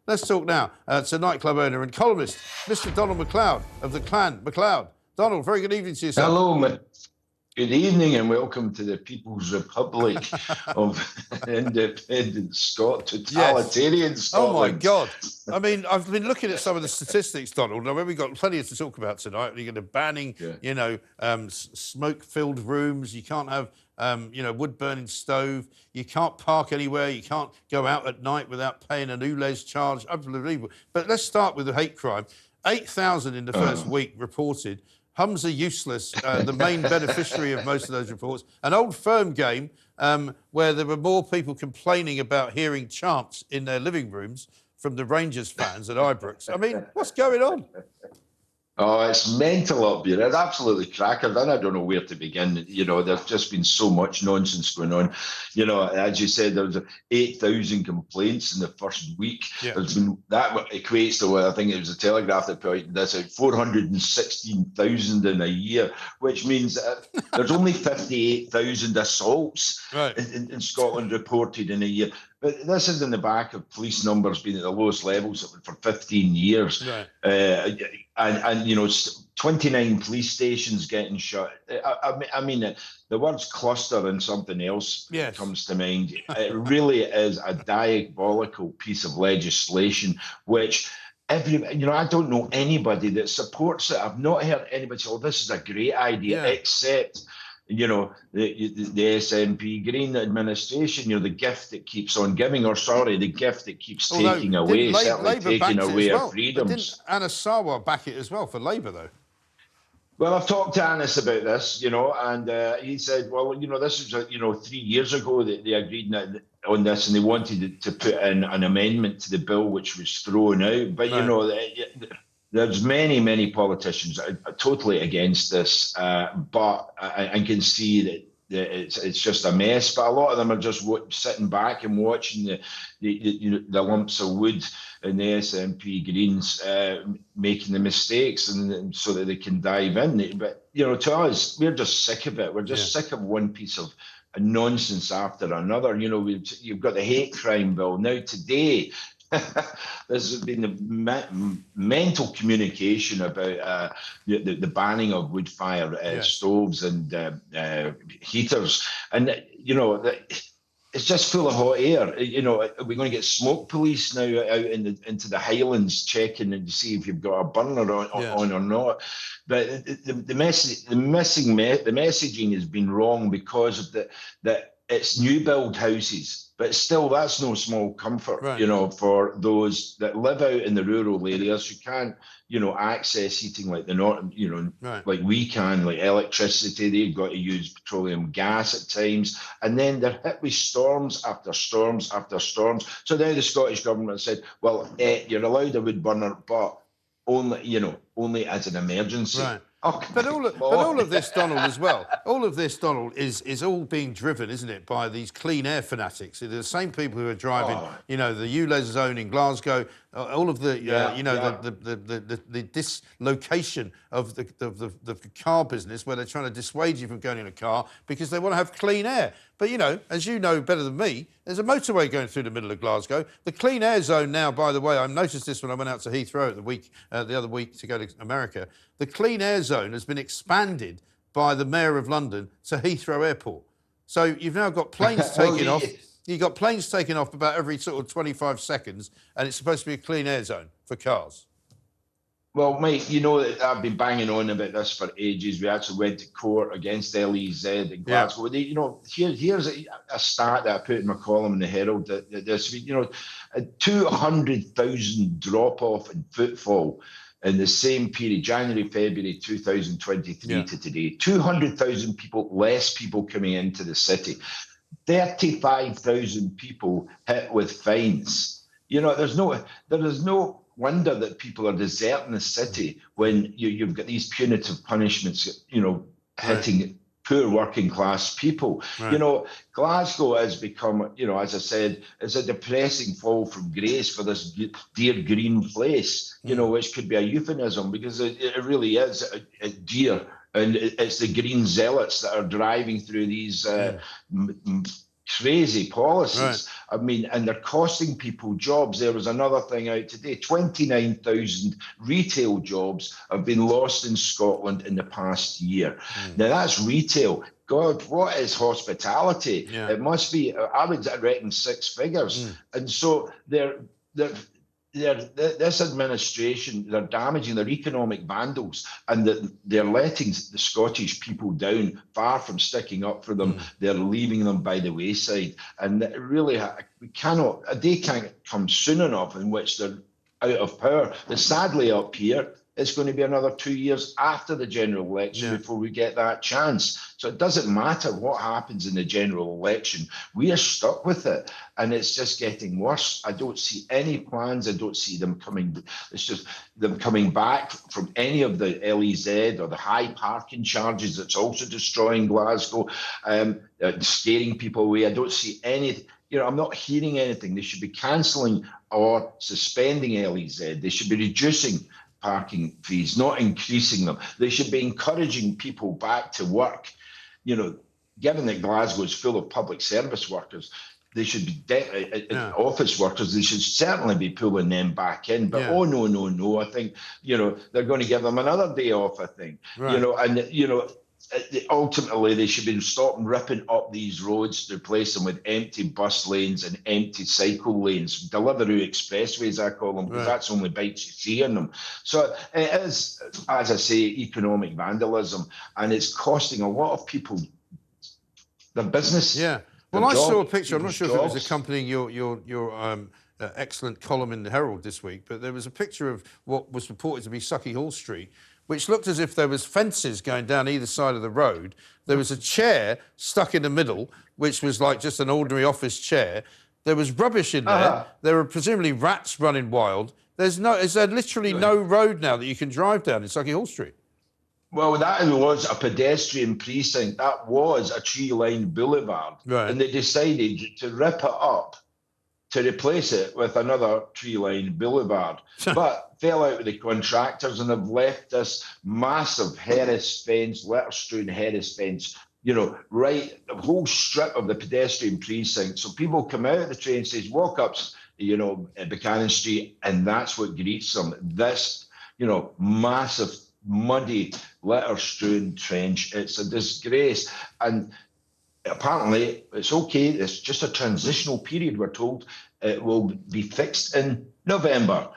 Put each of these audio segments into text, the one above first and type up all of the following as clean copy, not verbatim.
Let's talk now to nightclub owner and columnist, Mr. Donald MacLeod of the clan MacLeod. Donald, very good evening to yourself. Hello, good evening and welcome to the People's Republic of Independent Scotland, totalitarian Scotland. Oh, my God. I mean, I've been looking at some of the statistics, Donald. Now, we've got plenty to talk about tonight. You're going to banning, smoke-filled rooms. You can't have, wood-burning stove. You can't park anywhere. You can't go out at night without paying an ULEZ charge. Unbelievable. But let's start with the hate crime. 8,000 in the first week reported. Hums are useless, the main beneficiary of most of those reports. An old firm game where there were more people complaining about hearing chants in their living rooms from the Rangers fans at Ibrox. I mean, what's going on? Oh, it's mental up here. It's absolutely crackers, and I don't know where to begin. You know, there's just been so much nonsense going on. You know, as you said, there was 8,000 complaints in the first week. Yeah. There's been, that equates to, I think it was the Telegraph that put this out, 416,000 in a year, which means there's only 58,000 assaults in Scotland reported in a year. But this is in the back of police numbers being at the lowest levels for 15 years. Right. And 29 police stations getting shut. I mean, the words cluster and something else comes to mind. It really is a diabolical piece of legislation, which I don't know anybody that supports it. I've not heard anybody say, oh, this is a great idea, except the SNP Green administration, the gift that keeps on giving, the gift that keeps taking away, certainly taking away our freedoms. Didn't Anas Sarwar back it as well for Labour, though? Well, I've talked to Anas about this, and he said, well, this was, 3 years ago that they agreed on this, and they wanted to put in an amendment to the bill, which was thrown out. But, there's many politicians that are totally against this, but I can see that it's just a mess. But a lot of them are just sitting back and watching the lumps of wood and the SNP Greens making the mistakes, and so that they can dive in. But to us, we're just sick of it. We're just sick of one piece of nonsense after another. You've got the hate crime bill now today. This has been the mental communication about the banning of wood-fire stoves and heaters, and it's just full of hot air. We're going to get smoke police now out into the Highlands checking and to see if you've got a burner on or not. But the messaging has been wrong because of that it's new build houses. But still, that's no small comfort, for those that live out in the rural areas who can't, access heating like like we can, like electricity. They've got to use petroleum gas at times, and then they're hit with storms after storms after storms. So now the Scottish government said, well, you're allowed a wood burner, but only as an emergency. Right. But all of this, Donald, as well, all of this, Donald, is all being driven, isn't it, by these clean air fanatics. They're the same people who are driving, the ULEZ zone in Glasgow, all of the, the dislocation of the car business, where they're trying to dissuade you from going in a car because they want to have clean air. But, as you know better than me, there's a motorway going through the middle of Glasgow. The clean air zone now, by the way, I noticed this when I went out to Heathrow the other week to go to America. The clean air zone has been expanded by the Mayor of London to Heathrow Airport. So you've now got planes taking off. You've got planes taking off about every sort of 25 seconds, and it's supposed to be a clean air zone for cars. Well, Mike, I've been banging on about this for ages. We actually went to court against LEZ in Glasgow. Here's a stat that I put in my column in the Herald this week. A 200,000 drop-off in footfall in the same period, January, February 2023 to today. 200,000 less people coming into the city. 35,000 people hit with fines. There is no wonder that people are deserting the city when you've got these punitive punishments, hitting poor working class people. Right. Glasgow has become, as I said, is a depressing fall from grace for this dear green place, which could be a euphemism, because it really is a dear, and it's the green zealots that are driving through these crazy policies. I mean, and they're costing people jobs. There was another thing out today. 29,000 retail jobs have been lost in Scotland in the past year. Now, that's retail. God, what is hospitality? It must be, I would reckon, six figures. And so this administration, they're damaging their economic vandals, and they're letting the Scottish people down. Far from sticking up for them, they're leaving them by the wayside. And really, we cannot, a day can't come soon enough in which they're out of power. But sadly, up here, it's going to be another 2 years after the general election before we get that chance. So it doesn't matter what happens in the general election. We are stuck with it, and it's just getting worse. I don't see any plans. I don't see them coming. It's just them coming back from any of the LEZ or the high parking charges that's also destroying Glasgow, scaring people away. I don't see any. I'm not hearing anything. They should be cancelling or suspending LEZ. They should be reducing parking fees, not increasing them. They should be encouraging people back to work. Given that Glasgow is full of public service workers, they should be office workers. They should certainly be pulling them back in. But no. I think they're going to give them another day off. I think ultimately they should be stopping ripping up these roads to replace them with empty bus lanes and empty cycle lanes, Deliveroo expressways, I call them, because that's the only bites you see in them. So it is, as I say, economic vandalism, and it's costing a lot of people their business. Well, I saw a picture. I'm not sure if it was accompanying your excellent column in the Herald this week, but there was a picture of what was reported to be Sucky Hall Street, which looked as if there was fences going down either side of the road. There was a chair stuck in the middle, which was like just an ordinary office chair. There was rubbish in there. There were presumably rats running wild. Is there literally no road now that you can drive down in Sucky Hall Street? Well, that was a pedestrian precinct. That was a tree-lined boulevard. And they decided to rip it up to replace it with another tree-lined boulevard, but fell out with the contractors and have left this massive Harris fence, litter-strewn Harris fence, right, the whole strip of the pedestrian precinct. So people come out of the train stations, walk up, Buchanan Street, and that's what greets them. This, massive, muddy, litter-strewn trench. It's a disgrace. And apparently, it's okay. It's just a transitional period, we're told. It will be fixed in November.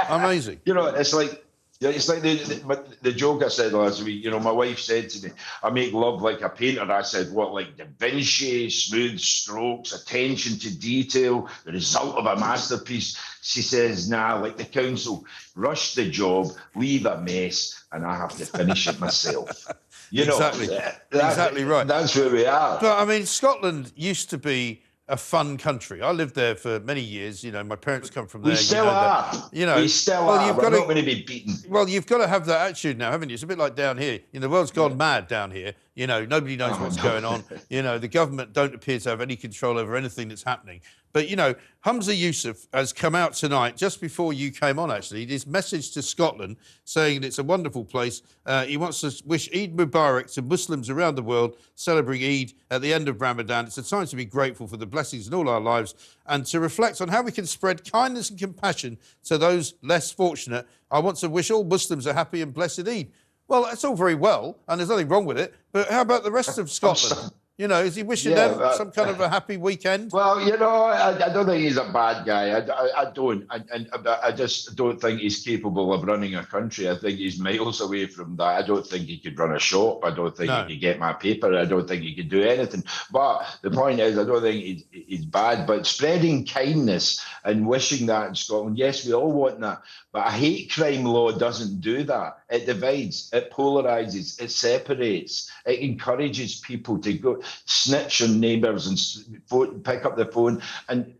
Amazing. It's like the joke I said last week. My wife said to me, "I make love like a painter." I said, "What, like Da Vinci, smooth strokes, attention to detail, the result of a masterpiece?" She says, "Nah, like the council, rush the job, leave a mess, and I have to finish it myself." Exactly right. That's where we are. But I mean, Scotland used to be a fun country. I lived there for many years. My parents come from there. We still are. We still are. We're not going to be beaten. Well, you've got to have that attitude now, haven't you? It's a bit like down here. The world's gone mad down here. Nobody knows what's going on. The government don't appear to have any control over anything that's happening. But, Humza Yousaf has come out tonight, just before you came on, actually, his message to Scotland saying that it's a wonderful place. He wants to wish Eid Mubarak to Muslims around the world celebrating Eid at the end of Ramadan. It's a time to be grateful for the blessings in all our lives and to reflect on how we can spread kindness and compassion to those less fortunate. I want to wish all Muslims a happy and blessed Eid. Well, that's all very well, and there's nothing wrong with it, but how about the rest of Scotland? Is he wishing them some kind of a happy weekend? Well, I don't think he's a bad guy. I don't. I just don't think he's capable of running a country. I think he's miles away from that. I don't think he could run a shop. I don't think he could get my paper. I don't think he could do anything. But the point is, I don't think he's bad. But spreading kindness and wishing that in Scotland, yes, we all want that. But a hate crime law doesn't do that. It divides, it polarizes, it separates, it encourages people to go snitch on neighbours and pick up the phone and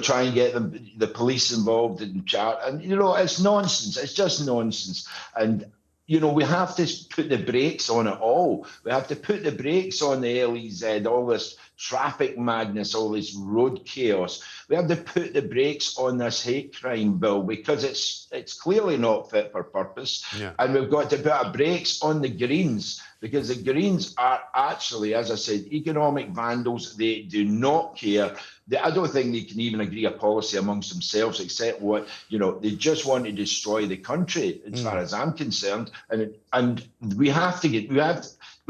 try and get the police involved in chat. And it's nonsense. It's just nonsense. And we have to put the brakes on it all. We have to put the brakes on the LEZ, all this traffic madness, all this road chaos. We have to put the brakes on this hate crime bill because it's clearly not fit for purpose. And we've got to put brakes on the Greens because the Greens are actually, as I said, economic vandals. They do not care. I don't think they can even agree a policy amongst themselves, except what, they just want to destroy the country, as far as I'm concerned. And we have to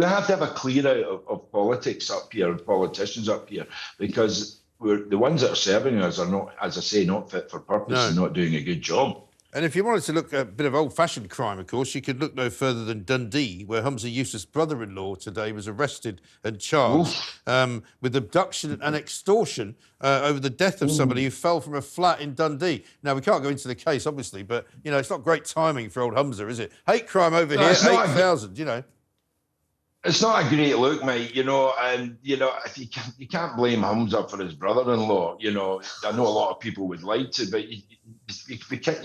have a clear out of politics up here, and politicians up here, because the ones that are serving us are not, as I say, not fit for purpose and not doing a good job. And if you wanted to look at a bit of old-fashioned crime, of course, you could look no further than Dundee, where Humza Yousaf's brother-in-law today was arrested and charged with abduction and extortion over the death of somebody who fell from a flat in Dundee. Now, we can't go into the case, obviously, but, it's not great timing for old Humza, is it? Hate crime over here, 8,000, It's not a great look, mate, and, if you can't blame Humza for his brother-in-law, I know a lot of people would like to, but you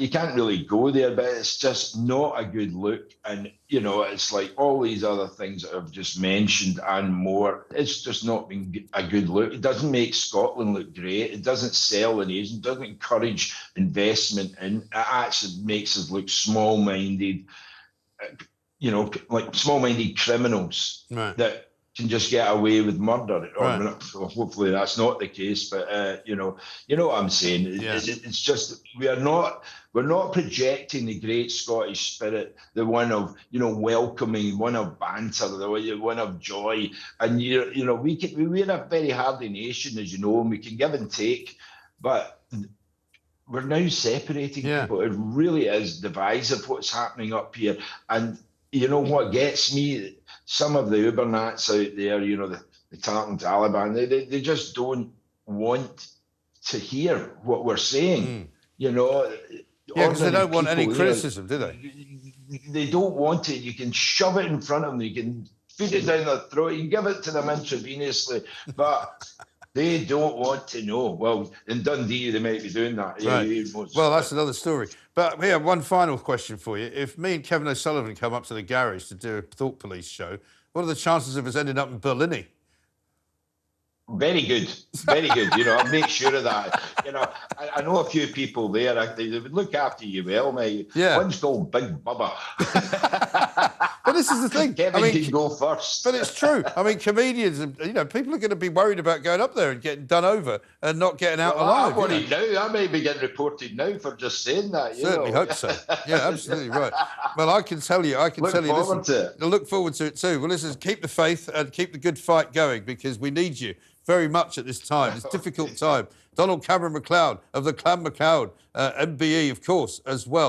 can't really go there, but it's just not a good look. And, it's like all these other things that I've just mentioned and more. It's just not been a good look. It doesn't make Scotland look great. It doesn't sell the nation. It doesn't encourage investment. And it actually makes us look small-minded, like small-minded criminals that can just get away with murder. Hopefully that's not the case, but you know what I'm saying. It's just we're not projecting the great Scottish spirit, the one of welcoming, one of banter, the one of joy. And we're a very hardy nation, as you know, and we can give and take, but we're now separating people. It really is divisive what's happening up here. And you know what gets me? Some of the Ubernats out there, the Taliban, they just don't want to hear what we're saying. Because they don't want any criticism, do they? They don't want it. You can shove it in front of them. You can feed it down their throat. You can give it to them intravenously, but they don't want to know. Well, in Dundee, they might be doing that. Well, that's another story. But we have one final question for you. If me and Kevin O'Sullivan come up to the garage to do a Thought Police show, what are the chances of us ending up in Berlin? Very good, very good. I'll make sure of that. I know a few people there. They would look after you well, mate. One's called Big Bubba. But this is the thing. Kevin can go first. But it's true. Comedians, people are going to be worried about going up there and getting done over and not getting out alive. I'm worried now. I may be getting reported now for just saying that. Certainly hope so. Yeah, absolutely right. Well, I can tell you. Look forward to it. I look forward to it too. Well, listen, keep the faith and keep the good fight going, because we need you very much at this time. It's a difficult time. Donald Cameron MacLeod of the Clan MacLeod, MBE, of course, as well.